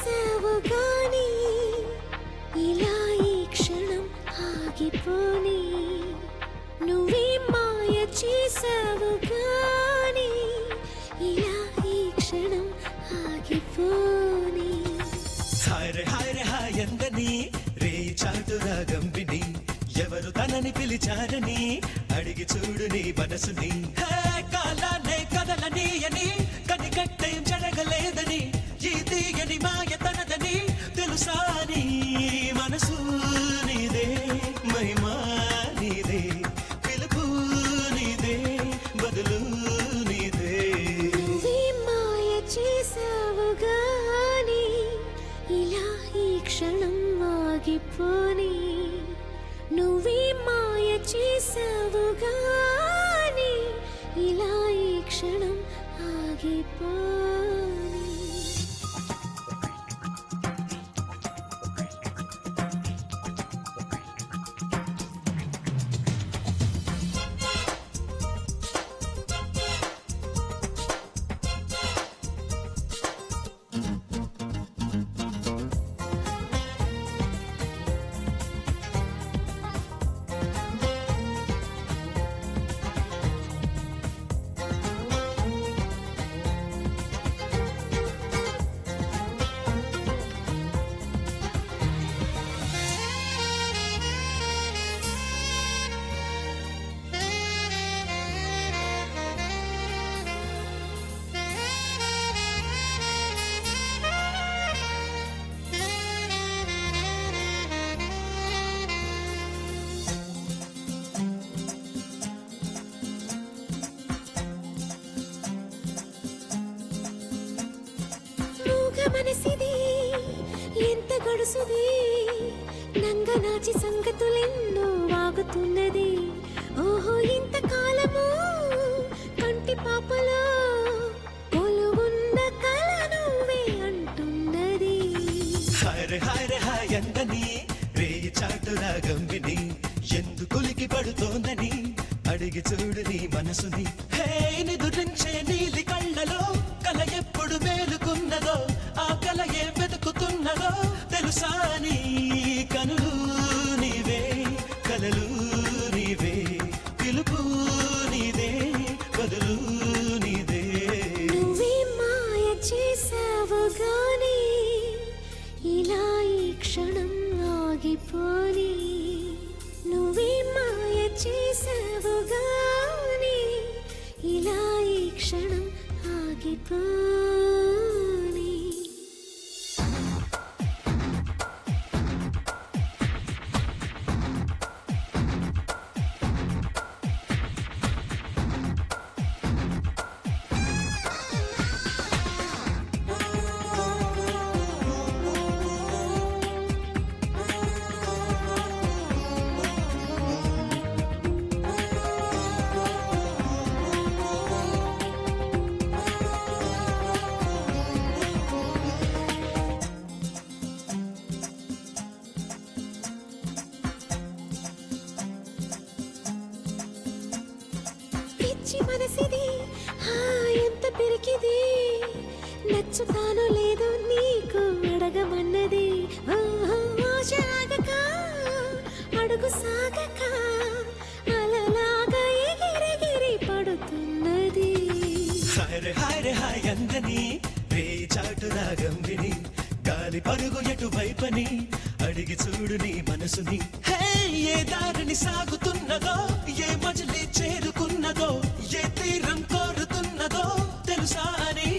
చేసావు గాని ఇలా ఈ క్షణం ఆగిపోని నువ్వే మాయ చేసావు గాని ఇలా ఈ క్షణం ఆగిపోని హాయ్ రే హాయ్ అందని రే చాటు రాగం విని ఎవరు తనని పిలిచారని అడిగి చూడు నీ మనసుని కాలానే కదలని అని కనికట్టేం జరగలేదని ఈ తీయని మాయ తనదని తెలుసా నీ మనసు నీదే మహిమా నీదే పిలుపు నీదే బదులు నీదే నువ్వే మాయ చేసావు గాని ఇలా ఈ క్షణం ఆగిపోని నువ్వే మాయ చేసావు గాని ఇలా ఈ క్షణం ఆగిపోని మనసిది ఎంత గడుసుది నంగనాచి సంగతులెన్నో వాగుతున్నది ఓహో ఇంత కాలము కంటి పాపలో కొలువున్న కల నువ్వే అంటున్నది హాయ్ రే హాయ్ అందని రే చాటు రాగం విని ఎందుకులికి పడుతోందని అడిగి చూడు నీ మనసుని హే నిదురించే నీలి కళ్ళలో కల ఎప్పుడు మేలుకున్నదో ఆ కల ఏ వెతుకుతున్నదో తెలుసా నీ కనులు నీవే కలలు నీవే పిలుపు నీదే బదులు నీదే నువ్వే మాయ చేసావు గాని ఇలా ఈ క్షణం ఆగిపోని నువ్వే మాయ చేసావు గాని ఇలా ఈ క్షణం ఆగిపోని మనసిది ఎంత పిరికిది నచ్చుతాను లేదు నీకు అడగమన్నది ఆశలాగక అడుగు సాగక అలలాగా ఎగిరెగిరి పడుతున్నది హాయ్ రే హాయ్ అందని రే చాటు రాగం విని గాలి పరుగు ఎటువైపని అడిగి చూడు నీ మనసుని ఏ దారిని సాగుతున్నదో ఏ మజిలీ చేరుకున్నదో ఏ తీరం కోరుతున్నదో తెలుసా అని